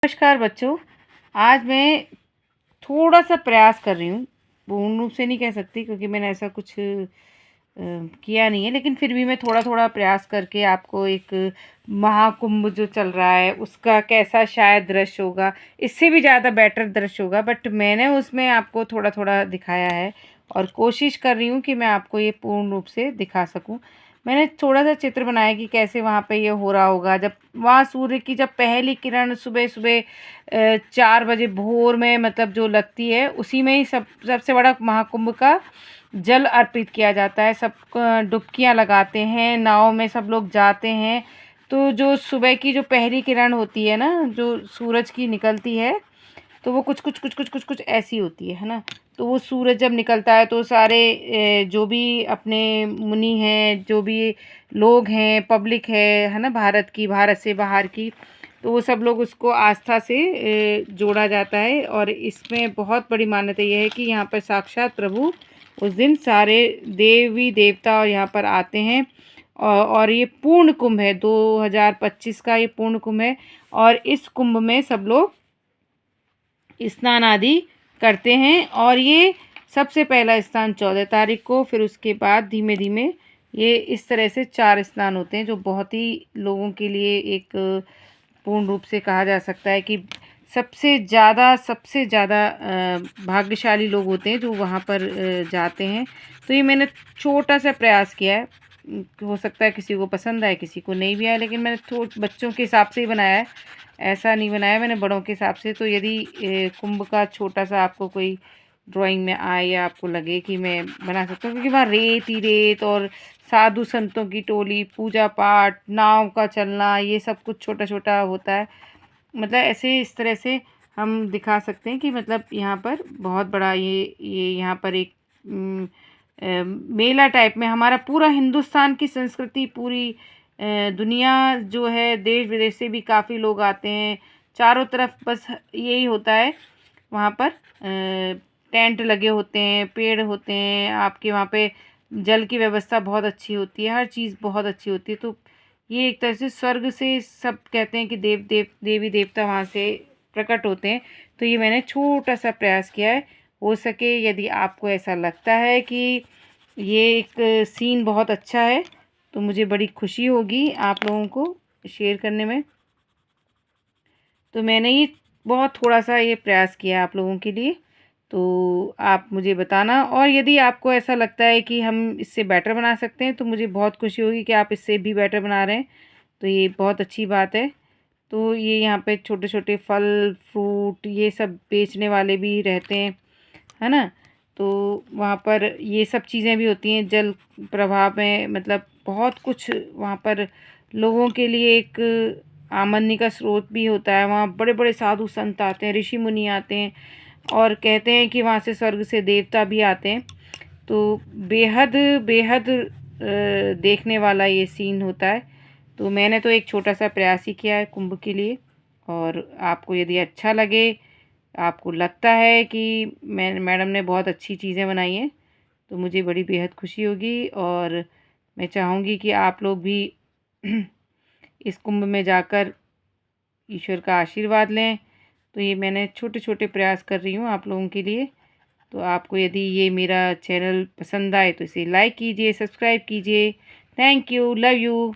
नमस्कार बच्चों। आज मैं थोड़ा सा प्रयास कर रही हूँ, पूर्ण रूप से नहीं कह सकती क्योंकि मैंने ऐसा कुछ किया नहीं है, लेकिन फिर भी मैं थोड़ा थोड़ा प्रयास करके आपको एक महाकुंभ जो चल रहा है उसका कैसा शायद दृश्य होगा, इससे भी ज़्यादा बेटर दृश्य होगा, बट मैंने उसमें आपको थोड़ा थोड़ा दिखाया है और कोशिश कर रही हूँ कि मैं आपको ये पूर्ण रूप से दिखा सकूँ। मैंने थोड़ा सा चित्र बनाया कि कैसे वहाँ पे ये हो रहा होगा, जब वहाँ सूर्य की जब पहली किरण सुबह सुबह 4 बजे भोर में मतलब जो लगती है, उसी में ही सबसे बड़ा महाकुंभ का जल अर्पित किया जाता है। सब डुबकियाँ लगाते हैं, नाव में सब लोग जाते हैं। तो जो सुबह की जो पहली किरण होती है ना, जो सूरज की निकलती है, तो वो कुछ कुछ कुछ कुछ कुछ कुछ ऐसी होती है ना। तो वो सूरज जब निकलता है तो सारे जो भी अपने मुनि हैं, जो भी लोग हैं, पब्लिक है ना, भारत की, भारत से बाहर की, तो वो सब लोग उसको आस्था से जोड़ा जाता है। और इसमें बहुत बड़ी मान्यता ये है कि यहाँ पर साक्षात प्रभु उस दिन सारे देवी देवता और यहाँ पर आते हैं। और ये पूर्ण कुंभ है, 2025 का ये पूर्ण कुंभ है। और इस कुंभ में सब लोग स्नान आदि करते हैं। और ये सबसे पहला स्नान 14 तारीख को, फिर उसके बाद धीमे धीमे ये इस तरह से 4 स्नान होते हैं, जो बहुत ही लोगों के लिए एक पूर्ण रूप से कहा जा सकता है कि सबसे ज़्यादा भाग्यशाली लोग होते हैं जो वहाँ पर जाते हैं। तो ये मैंने छोटा सा प्रयास किया है। हो सकता है किसी को पसंद आए, किसी को नहीं भी आए, लेकिन मैंने बच्चों के हिसाब से ही बनाया है, ऐसा नहीं बनाया मैंने बड़ों के हिसाब से। तो यदि कुंभ का छोटा सा आपको कोई ड्राइंग में आए या आपको लगे कि मैं बना सकता हूँ, क्योंकि वहाँ रेत ही रेत और साधु संतों की टोली, पूजा पाठ, नाव का चलना, ये सब कुछ छोटा छोटा होता है। मतलब ऐसे इस तरह से हम दिखा सकते हैं कि मतलब यहाँ पर बहुत बड़ा ये यहाँ पर एक मेला टाइप में हमारा पूरा हिंदुस्तान की संस्कृति, पूरी दुनिया जो है, देश विदेश से भी काफ़ी लोग आते हैं। चारों तरफ बस यही होता है, वहाँ पर टेंट लगे होते हैं, पेड़ होते हैं, आपके वहाँ पे जल की व्यवस्था बहुत अच्छी होती है, हर चीज़ बहुत अच्छी होती है। तो ये एक तरह से स्वर्ग से, सब कहते हैं कि देवी देवता वहाँ से प्रकट होते हैं। तो ये मैंने छोटा सा प्रयास किया है। हो सके यदि आपको ऐसा लगता है कि ये एक सीन बहुत अच्छा है, तो मुझे बड़ी खुशी होगी आप लोगों को शेयर करने में। तो मैंने ये बहुत थोड़ा सा ये प्रयास किया है आप लोगों के लिए, तो आप मुझे बताना। और यदि आपको ऐसा लगता है कि हम इससे बेटर बना सकते हैं, तो मुझे बहुत खुशी होगी कि आप इससे भी बेटर बना रहे हैं, तो ये बहुत अच्छी बात है। तो ये यहाँ पे छोटे छोटे फल फ्रूट ये सब बेचने वाले भी रहते हैं, है ना। तो वहाँ पर ये सब चीज़ें भी होती हैं जल प्रवाह में, मतलब बहुत कुछ वहाँ पर लोगों के लिए एक आमदनी का स्रोत भी होता है। वहाँ बड़े बड़े साधु संत आते हैं, ऋषि मुनि आते हैं, और कहते हैं कि वहाँ से स्वर्ग से देवता भी आते हैं। तो बेहद बेहद देखने वाला ये सीन होता है। तो मैंने तो एक छोटा सा प्रयास ही किया है कुंभ के लिए। और आपको यदि अच्छा लगे, आपको लगता है कि मैडम ने बहुत अच्छी चीज़ें बनाई हैं, तो मुझे बड़ी बेहद खुशी होगी। और मैं चाहूँगी कि आप लोग भी इस कुंभ में जाकर ईश्वर का आशीर्वाद लें। तो ये मैंने छोटे छोटे प्रयास कर रही हूँ आप लोगों के लिए। तो आपको यदि ये मेरा चैनल पसंद आए तो इसे लाइक कीजिए, सब्सक्राइब कीजिए। Thank you, love you.